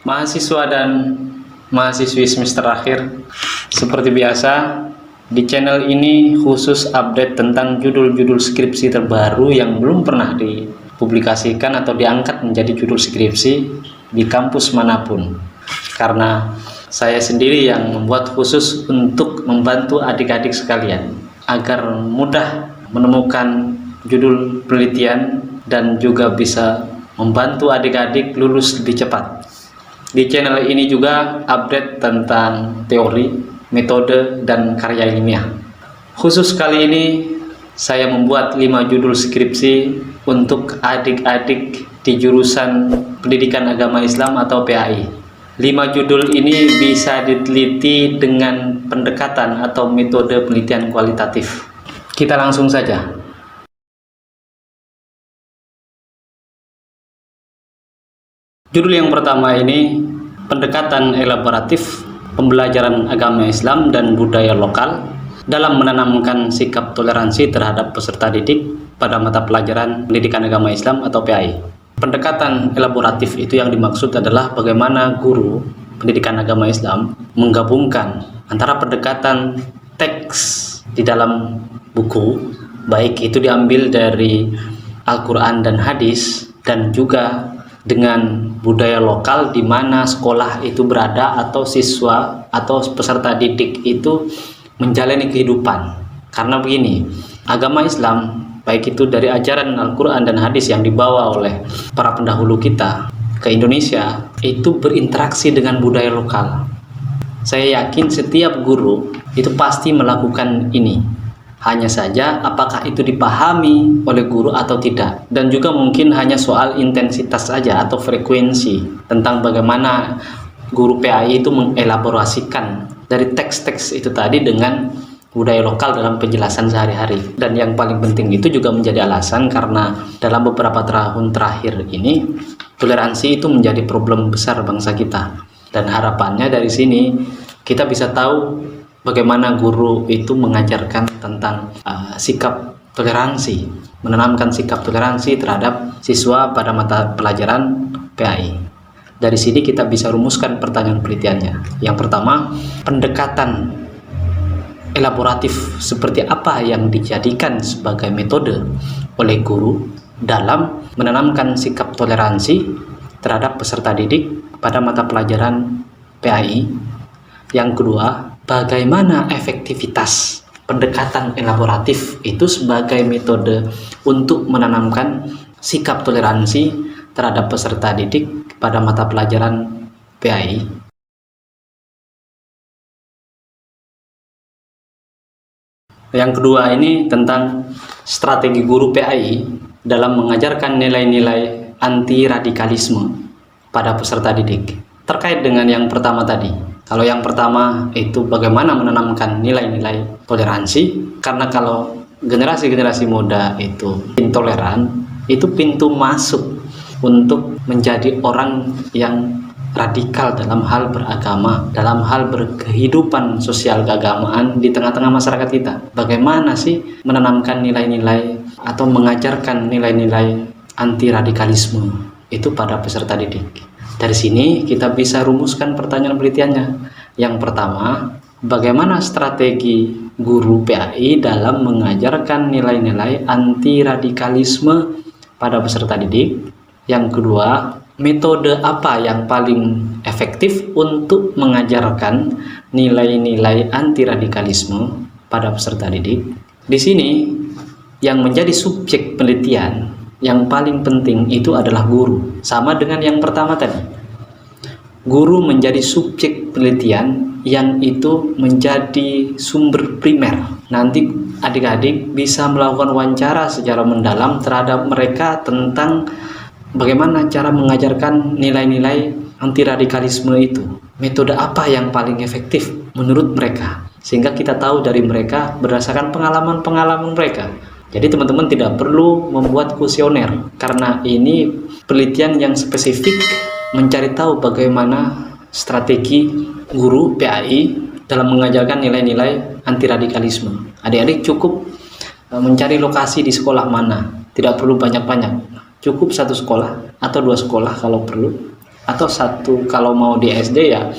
Mahasiswa dan mahasiswi semester akhir, seperti biasa di channel ini khusus update tentang judul-judul skripsi terbaru yang belum pernah dipublikasikan atau diangkat menjadi judul skripsi di kampus manapun. Karena saya sendiri yang membuat khusus untuk membantu adik-adik sekalian agar mudah menemukan judul penelitian dan juga bisa membantu adik-adik lulus lebih cepat. Di channel ini juga update tentang teori, metode, dan karya ilmiah. Khusus kali ini saya membuat 5 judul skripsi untuk adik-adik di jurusan Pendidikan Agama Islam atau PAI. 5 judul ini bisa diteliti dengan pendekatan atau metode penelitian kualitatif. Kita langsung saja. Judul yang pertama ini pendekatan elaboratif pembelajaran agama Islam dan budaya lokal dalam menanamkan sikap toleransi terhadap peserta didik pada mata pelajaran pendidikan agama Islam atau PAI. Pendekatan elaboratif itu yang dimaksud adalah bagaimana guru pendidikan agama Islam menggabungkan antara pendekatan teks di dalam buku, baik itu diambil dari Al-Quran dan hadis, dan juga dengan budaya lokal di mana sekolah itu berada atau siswa atau peserta didik itu menjalani kehidupan. Karena begini, agama Islam baik itu dari ajaran Al-Quran dan hadis yang dibawa oleh para pendahulu kita ke Indonesia itu berinteraksi dengan budaya lokal. Saya yakin setiap guru itu pasti melakukan ini. Hanya saja apakah itu dipahami oleh guru atau tidak, dan juga mungkin hanya soal intensitas saja atau frekuensi tentang bagaimana guru PAI itu mengelaborasikan dari teks-teks itu tadi dengan budaya lokal dalam penjelasan sehari-hari. Dan yang paling penting itu juga menjadi alasan karena dalam beberapa tahun terakhir ini toleransi itu menjadi problem besar bangsa kita, dan harapannya dari sini kita bisa tahu bagaimana guru itu mengajarkan tentang sikap toleransi, menanamkan sikap toleransi terhadap siswa pada mata pelajaran PAI. Dari sini kita bisa rumuskan pertanyaan penelitiannya. Yang pertama, pendekatan elaboratif seperti apa yang dijadikan sebagai metode oleh guru dalam menanamkan sikap toleransi terhadap peserta didik pada mata pelajaran PAI. Yang kedua, bagaimana efektivitas pendekatan elaboratif itu sebagai metode untuk menanamkan sikap toleransi terhadap peserta didik pada mata pelajaran PAI. Yang kedua ini tentang strategi guru PAI dalam mengajarkan nilai-nilai anti radikalisme pada peserta didik. Terkait dengan yang pertama tadi, kalau yang pertama itu bagaimana menanamkan nilai-nilai toleransi, karena kalau generasi-generasi muda itu intoleran, itu pintu masuk untuk menjadi orang yang radikal dalam hal beragama, dalam hal berkehidupan sosial keagamaan di tengah-tengah masyarakat kita. Bagaimana sih menanamkan nilai-nilai atau mengajarkan nilai-nilai anti radikalisme itu pada peserta didik? Dari sini kita bisa rumuskan pertanyaan penelitiannya. Yang pertama, bagaimana strategi guru PAI dalam mengajarkan nilai-nilai anti radikalisme pada peserta didik? Yang kedua, metode apa yang paling efektif untuk mengajarkan nilai-nilai anti radikalisme pada peserta didik? Di sini yang menjadi subjek penelitian yang paling penting itu adalah guru. Sama dengan yang pertama tadi, guru menjadi subjek penelitian yang itu menjadi sumber primer. Nanti adik-adik bisa melakukan wawancara secara mendalam terhadap mereka tentang bagaimana cara mengajarkan nilai-nilai anti radikalisme itu. Metode apa yang paling efektif menurut mereka, sehingga kita tahu dari mereka berdasarkan pengalaman-pengalaman mereka. Jadi teman-teman tidak perlu membuat kuesioner, karena ini penelitian yang spesifik mencari tahu bagaimana strategi guru PAI dalam mengajarkan nilai-nilai anti radikalisme. Adik-adik cukup mencari lokasi di sekolah mana, tidak perlu banyak-banyak, cukup 1 sekolah atau 2 sekolah kalau perlu, atau satu, kalau mau di SD ya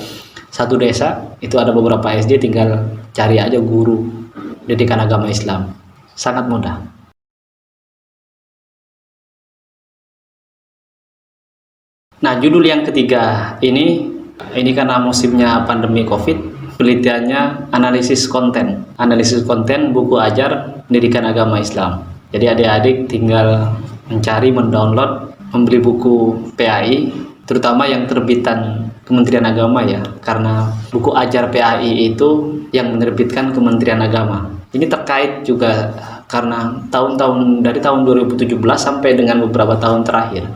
satu desa itu ada beberapa SD, tinggal cari aja guru pendidikan agama Islam, sangat mudah. Nah, judul yang ketiga ini karena musimnya pandemi COVID, penelitiannya analisis konten buku ajar pendidikan agama Islam. Jadi adik-adik tinggal mencari, mendownload, membeli buku PAI, terutama yang terbitan Kementerian Agama ya, karena buku ajar PAI itu yang menerbitkan Kementerian Agama. Ini terkait juga karena dari tahun 2017 sampai dengan beberapa tahun terakhir,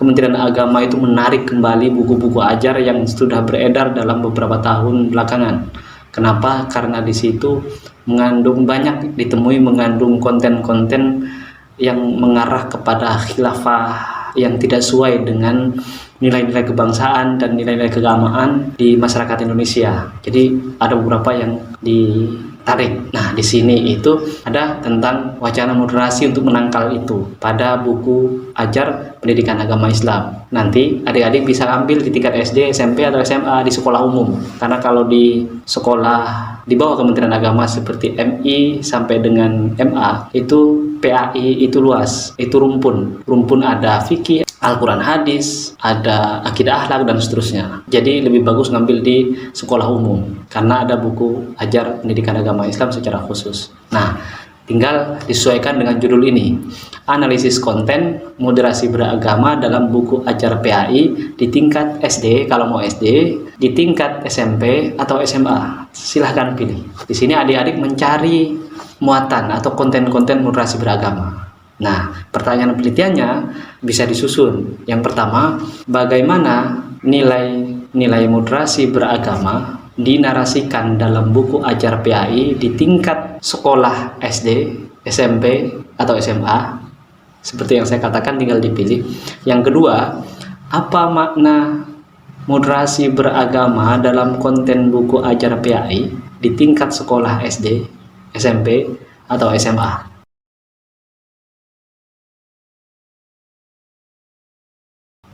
Kementerian Agama itu menarik kembali buku-buku ajar yang sudah beredar dalam beberapa tahun belakangan. Kenapa? Karena di situ ditemui mengandung konten-konten yang mengarah kepada khilafah yang tidak sesuai dengan nilai-nilai kebangsaan dan nilai-nilai keagamaan di masyarakat Indonesia. Jadi ada beberapa yang ditarik. Nah, di sini itu ada tentang wacana moderasi untuk menangkal itu pada buku ajar pendidikan agama Islam. Nanti adik-adik bisa ambil di tingkat SD, SMP, atau SMA di sekolah umum. Karena kalau di sekolah di bawah Kementerian Agama seperti MI sampai dengan MA, itu PAI itu luas, itu rumpun ada fikih, Al-Quran, hadis, ada akidah akhlak, dan seterusnya. Jadi lebih bagus ngambil di sekolah umum karena ada buku ajar pendidikan agama Islam secara khusus. Nah, tinggal disesuaikan dengan judul ini, analisis konten moderasi beragama dalam buku ajar PAI di tingkat SD kalau mau SD, di tingkat SMP atau SMA. Silahkan pilih. Di sini adik-adik mencari muatan atau konten-konten moderasi beragama. Nah, pertanyaan penelitiannya bisa disusun. Yang pertama, bagaimana nilai moderasi beragama dinarasikan dalam buku ajar PAI di tingkat sekolah SD, SMP, atau SMA? Seperti yang saya katakan, tinggal dipilih. Yang kedua, apa makna moderasi beragama dalam konten buku ajar PAI di tingkat sekolah SD, SMP, atau SMA?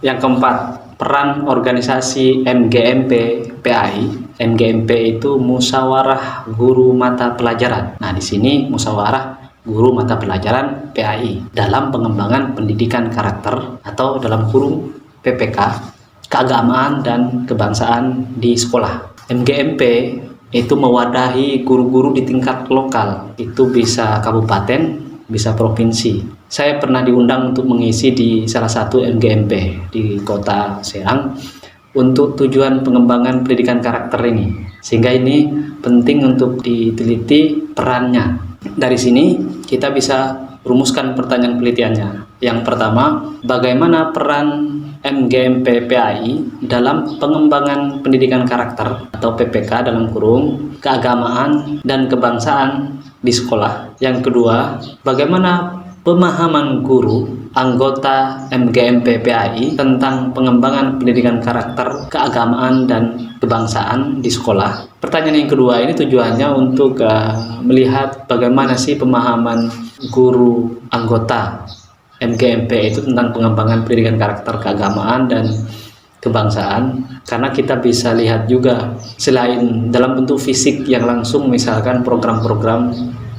Yang keempat, peran organisasi MGMP PAI. MGMP itu musyawarah guru mata pelajaran. Nah, di sini musyawarah guru mata pelajaran PAI dalam pengembangan pendidikan karakter atau dalam kurung PPK, keagamaan dan kebangsaan di sekolah. MGMP itu mewadahi guru-guru di tingkat lokal, itu bisa kabupaten, bisa provinsi. Saya pernah diundang untuk mengisi di salah satu MGMP di kota Serang untuk tujuan pengembangan pendidikan karakter ini. Sehingga ini penting untuk diteliti perannya. Dari sini kita bisa rumuskan pertanyaan penelitiannya. Yang pertama, bagaimana peran MGMP PAI dalam pengembangan pendidikan karakter atau PPK dalam kurung keagamaan dan kebangsaan di sekolah. Yang kedua, bagaimana pemahaman guru anggota MGMP PAI tentang pengembangan pendidikan karakter, keagamaan, dan kebangsaan di sekolah. Pertanyaan yang kedua ini tujuannya untuk melihat bagaimana sih pemahaman guru anggota MGMP itu tentang pengembangan pendidikan karakter, keagamaan, dan kebangsaan. Karena kita bisa lihat juga selain dalam bentuk fisik yang langsung, misalkan program-program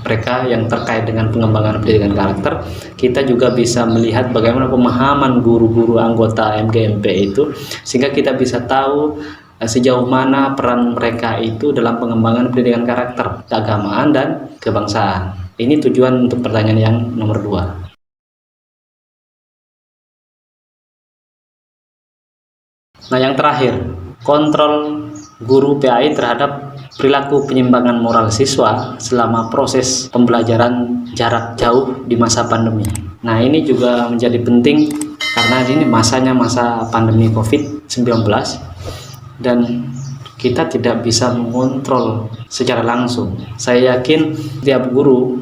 mereka yang terkait dengan pengembangan pendidikan karakter, kita juga bisa melihat bagaimana pemahaman guru-guru anggota MGMP itu, sehingga kita bisa tahu sejauh mana peran mereka itu dalam pengembangan pendidikan karakter, keagamaan, dan kebangsaan. Ini tujuan untuk pertanyaan yang nomor 2. Nah, yang terakhir, kontrol guru PAI terhadap perilaku penyimpangan moral siswa selama proses pembelajaran jarak jauh di masa pandemi. Nah, ini juga menjadi penting karena ini masanya masa pandemi COVID-19 dan kita tidak bisa mengontrol secara langsung. Saya yakin tiap guru,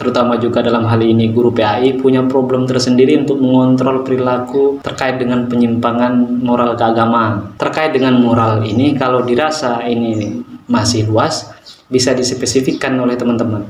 terutama juga dalam hal ini guru PAI, punya problem tersendiri untuk mengontrol perilaku terkait dengan penyimpangan moral keagamaan. Terkait dengan moral ini, kalau dirasa ini masih luas, bisa dispesifikkan oleh teman-teman.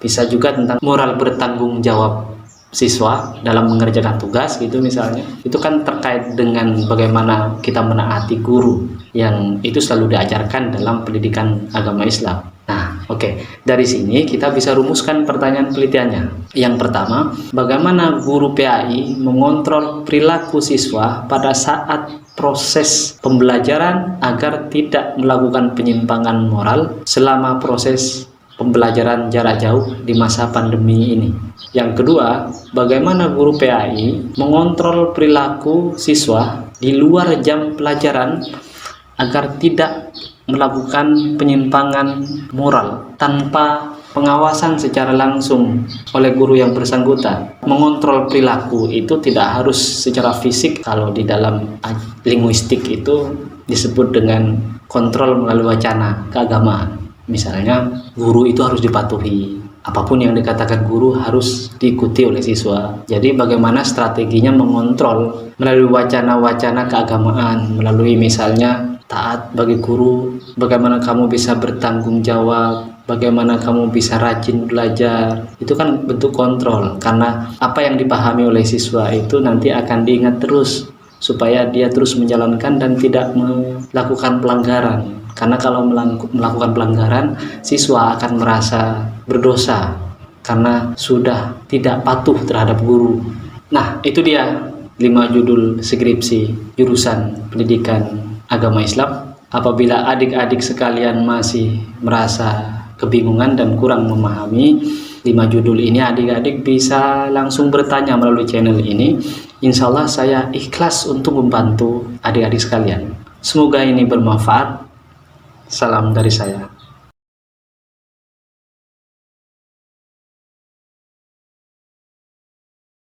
Bisa juga tentang moral bertanggung jawab siswa dalam mengerjakan tugas gitu misalnya, itu kan terkait dengan bagaimana kita menaati guru yang itu selalu diajarkan dalam pendidikan agama Islam. Nah, oke. Dari sini kita bisa rumuskan pertanyaan penelitiannya. Yang pertama, bagaimana guru PAI mengontrol perilaku siswa pada saat proses pembelajaran agar tidak melakukan penyimpangan moral selama proses pembelajaran jarak jauh di masa pandemi ini. Yang kedua, bagaimana guru PAI mengontrol perilaku siswa di luar jam pelajaran agar tidak melakukan penyimpangan moral tanpa pengawasan secara langsung oleh guru yang bersangkutan. Mengontrol perilaku itu tidak harus secara fisik, kalau di dalam linguistik itu disebut dengan kontrol melalui wacana keagamaan. Misalnya, guru itu harus dipatuhi. Apapun yang dikatakan guru harus diikuti oleh siswa. Jadi bagaimana strateginya mengontrol melalui wacana-wacana keagamaan, melalui misalnya taat bagi guru, bagaimana kamu bisa bertanggung jawab, bagaimana kamu bisa rajin belajar. Itu kan bentuk kontrol, karena apa yang dipahami oleh siswa itu nanti akan diingat terus supaya dia terus menjalankan dan tidak melakukan pelanggaran. Karena kalau melakukan pelanggaran, siswa akan merasa berdosa karena sudah tidak patuh terhadap guru. Nah, itu dia 5 judul skripsi jurusan pendidikan agama Islam. Apabila adik-adik sekalian masih merasa kebingungan dan kurang memahami 5 judul ini, adik-adik bisa langsung bertanya melalui channel ini. Insya Allah saya ikhlas untuk membantu adik-adik sekalian. Semoga ini bermanfaat. Salam dari saya.